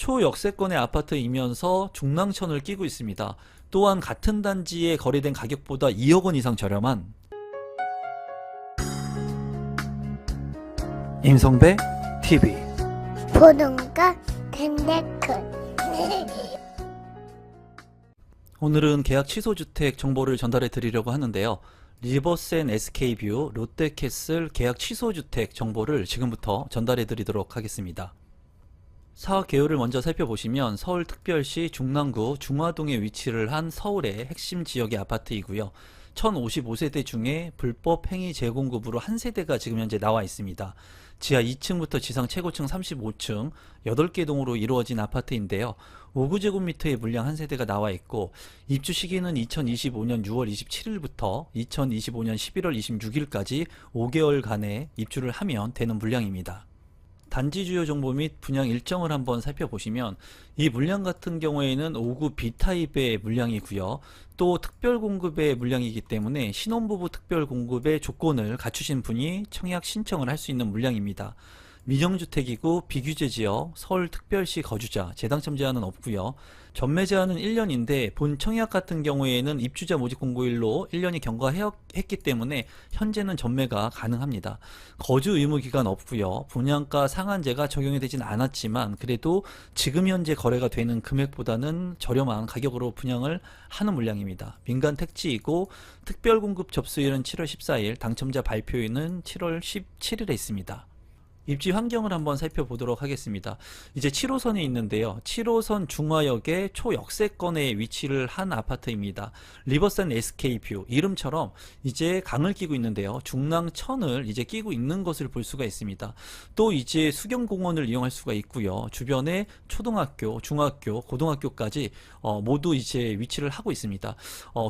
초역세권의 아파트이면서 중랑천을 끼고 있습니다. 또한 같은 단지에 거래된 가격보다 2억 원 이상 저렴한 임성배 TV. 보동과 댄데크. 오늘은 계약 취소 주택 정보를 전달해 드리려고 하는데요. 리버센 SK뷰 롯데캐슬 계약 취소 주택 정보를 지금부터 전달해 드리도록 하겠습니다. 사업 개요를 먼저 살펴보시면 서울특별시 중랑구 중화동에 위치를 한 서울의 핵심 지역의 아파트이고요. 1055세대 중에 불법 행위 재공급으로 한 세대가 지금 현재 나와 있습니다. 지하 2층부터 지상 최고층 35층 8개 동으로 이루어진 아파트인데요. 5구제곱미터의 물량 한 세대가 나와 있고 입주 시기는 2025년 6월 27일부터 2025년 11월 26일까지 5개월간의 입주를 하면 되는 물량입니다. 단지 주요 정보 및 분양 일정을 한번 살펴보시면 이 물량 같은 경우에는 5구 B타입의 물량이고요. 또 특별공급의 물량이기 때문에 신혼부부 특별공급의 조건을 갖추신 분이 청약 신청을 할 수 있는 물량입니다. 민영주택이고 비규제 지역, 서울특별시 거주자, 재당첨 제한은 없고요. 전매 제한은 1년인데 본 청약 같은 경우에는 입주자 모집 공고일로 1년이 경과했기 때문에 현재는 전매가 가능합니다. 거주 의무 기간 없고요. 분양가 상한제가 적용이 되진 않았지만 그래도 지금 현재 거래가 되는 금액보다는 저렴한 가격으로 분양을 하는 물량입니다. 민간 택지이고 특별공급 접수일은 7월 14일, 당첨자 발표일은 7월 17일에 있습니다. 입지 환경을 한번 살펴보도록 하겠습니다. 이제 7호선이 있는데요. 7호선 중화역의 초역세권에 위치를 한 아파트입니다. 리버센 SK뷰 이름처럼 이제 강을 끼고 있는데요. 중랑천을 이제 끼고 있는 것을 볼 수가 있습니다. 또 이제 수경공원을 이용할 수가 있고요. 주변에 초등학교, 중학교, 고등학교까지 모두 이제 위치를 하고 있습니다.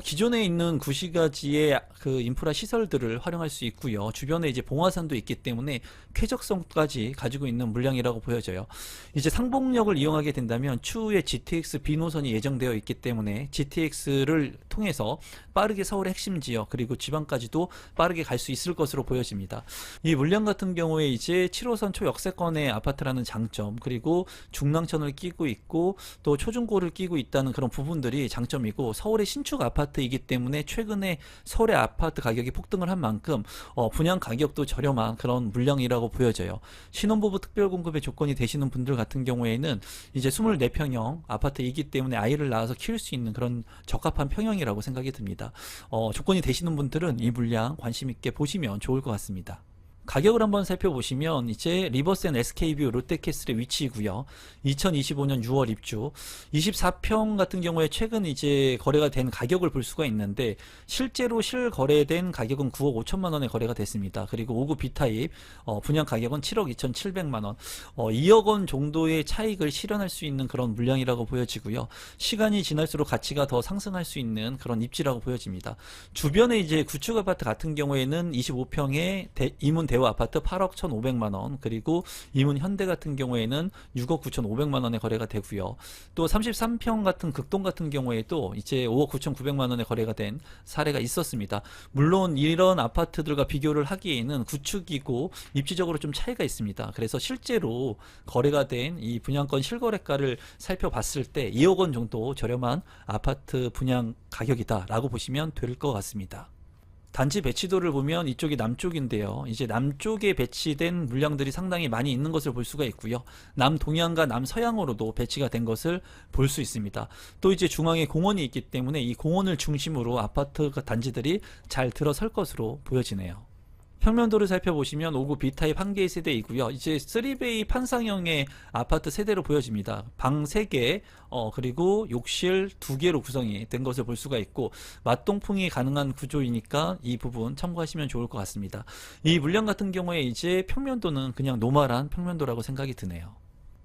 기존에 있는 구시가지의 그 인프라 시설들을 활용할 수 있고요. 주변에 이제 봉화산도 있기 때문에 쾌적성까지 가지고 있는 물량이라고 보여져요. 이제 상봉역을 이용하게 된다면 추후에 GTX B 노선이 예정되어 있기 때문에 GTX를 통해서 빠르게 서울의 핵심 지역 그리고 지방까지도 빠르게 갈 수 있을 것으로 보여집니다. 이 물량 같은 경우에 이제 7호선 초역세권의 아파트라는 장점 그리고 중랑천을 끼고 있고 또 초중고를 끼고 있다는 그런 부분들이 장점이고 서울의 신축 아파트이기 때문에 최근에 서울의 아파트 가격이 폭등을 한 만큼 분양 가격도 저렴한 그런 물량이라고 보여져요. 신혼부부 특별공급의 조건이 되시는 분들 같은 경우에는 이제 24평형 아파트이기 때문에 아이를 낳아서 키울 수 있는 그런 적합한 평형이라고 생각이 듭니다. 조건이 되시는 분들은 이 물량 관심 있게 보시면 좋을 것 같습니다. 가격을 한번 살펴보시면 이제 리버센 SK뷰 롯데캐슬의 위치이고요. 2025년 6월 입주 24평 같은 경우에 최근 이제 거래가 된 가격을 볼 수가 있는데 실제로 실거래된 가격은 9억 5천만 원에 거래가 됐습니다. 그리고 5구 B타입 분양 가격은 7억 2,700만 원 2억 원 정도의 차익을 실현할 수 있는 그런 물량이라고 보여지고요. 시간이 지날수록 가치가 더 상승할 수 있는 그런 입지라고 보여집니다. 주변에 이제 구축 아파트 같은 경우에는 25평의 이문 대우 아파트 8억 1,500만 원 그리고 이문 현대 같은 경우에는 6억 9,500만 원에 거래가 되고요. 또 33평 같은 극동 같은 경우에도 이제 5억 9,900만 원에 거래가 된 사례가 있었습니다. 물론 이런 아파트들과 비교를 하기에는 구축이고 입지적으로 좀 차이가 있습니다. 그래서 실제로 거래가 된 이 분양권 실거래가를 살펴봤을 때 2억 원 정도 저렴한 아파트 분양 가격이다라고 보시면 될 것 같습니다. 단지 배치도를 보면 이쪽이 남쪽인데요. 이제 남쪽에 배치된 물량들이 상당히 많이 있는 것을 볼 수가 있고요. 남동향과 남서향으로도 배치가 된 것을 볼 수 있습니다. 또 이제 중앙에 공원이 있기 때문에 이 공원을 중심으로 아파트 단지들이 잘 들어설 것으로 보여지네요. 평면도를 살펴보시면 5구 B타입 1개의 세대이고요. 이제 3베이 판상형의 아파트 세대로 보여집니다. 방 3개 그리고 욕실 2개로 구성이 된 것을 볼 수가 있고 맞동풍이 가능한 구조이니까 이 부분 참고하시면 좋을 것 같습니다. 이 물량 같은 경우에 이제 평면도는 그냥 노멀한 평면도라고 생각이 드네요.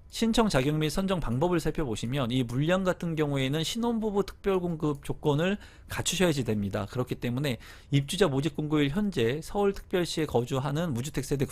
신청 자격 및 선정 방법을 살펴보시면 이 물량 같은 경우에는 신혼부부 특별공급 조건을 갖추셔야지 됩니다. 그렇기 때문에 입주자 모집 공고일 현재 서울특별시에 거주하는 무주택 세대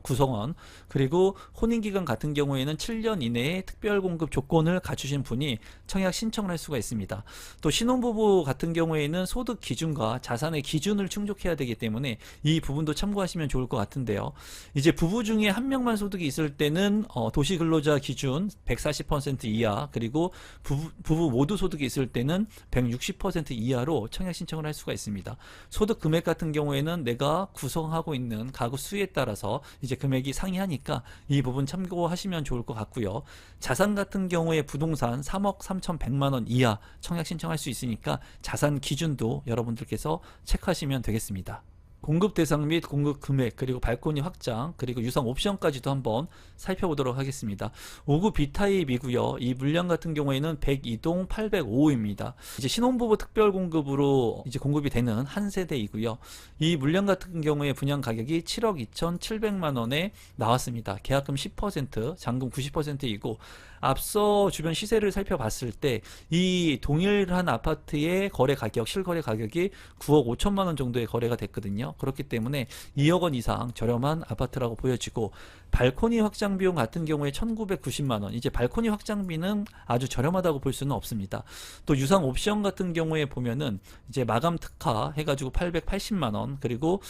구성원 그리고 혼인기간 같은 경우에는 7년 이내에 특별공급 조건을 갖추신 분이 청약 신청을 할 수가 있습니다. 또 신혼부부 같은 경우에는 소득 기준과 자산의 기준을 충족해야 되기 때문에 이 부분도 참고하시면 좋을 것 같은데요. 이제 부부 중에 한 명만 소득이 있을 때는 도시근로자 기준 140% 이하, 그리고 부부 모두 소득이 있을 때는 160% 이하로 청약 신청을 할 수가 있습니다. 소득 금액 같은 경우에는 내가 구성하고 있는 가구 수에 따라서 이제 금액이 상이하니까 이 부분 참고하시면 좋을 것 같고요. 자산 같은 경우에 부동산 3억 3,100만 원 이하 청약 신청할 수 있으니까 자산 기준도 여러분들께서 체크하시면 되겠습니다. 공급 대상 및 공급 금액, 그리고 발코니 확장, 그리고 유상 옵션까지도 한번 살펴보도록 하겠습니다. 5구 B타입이고요. 이 물량 같은 경우에는 102동 805호입니다. 이제 신혼부부 특별 공급으로 이제 공급이 되는 한 세대이고요. 이 물량 같은 경우에 분양 가격이 7억 2,700만 원에 나왔습니다. 계약금 10%, 잔금 90%이고 앞서 주변 시세를 살펴봤을 때 이 동일한 아파트의 거래 가격, 실거래 가격이 9억 5천만 원 정도의 거래가 됐거든요. 그렇기 때문에 2억 원 이상 저렴한 아파트라고 보여지고, 발코니 확장 비용 같은 경우에 1,990만 원. 이제 발코니 확장비는 아주 저렴하다고 볼 수는 없습니다. 또 유상 옵션 같은 경우에 보면은 이제 마감 특화 해가지고 880만 원, 그리고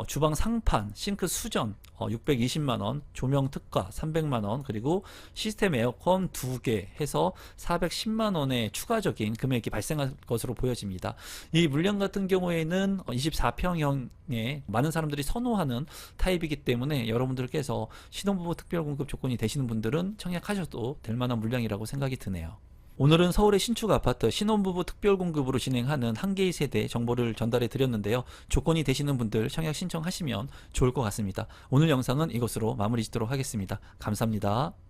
주방 상판, 싱크 수전 620만 원, 조명 특화 300만 원, 그리고 시스템 에어컨 2개 해서 410만 원의 추가적인 금액이 발생할 것으로 보여집니다. 이 물량 같은 경우에는 24평형에 많은 사람들이 선호하는 타입이기 때문에 여러분들께서 신혼부부 특별공급 조건이 되시는 분들은 청약하셔도 될 만한 물량이라고 생각이 드네요. 오늘은 서울의 신축 아파트 신혼부부 특별공급으로 진행하는 한 개의 세대 정보를 전달해 드렸는데요. 조건이 되시는 분들 청약 신청하시면 좋을 것 같습니다. 오늘 영상은 이것으로 마무리 짓도록 하겠습니다. 감사합니다.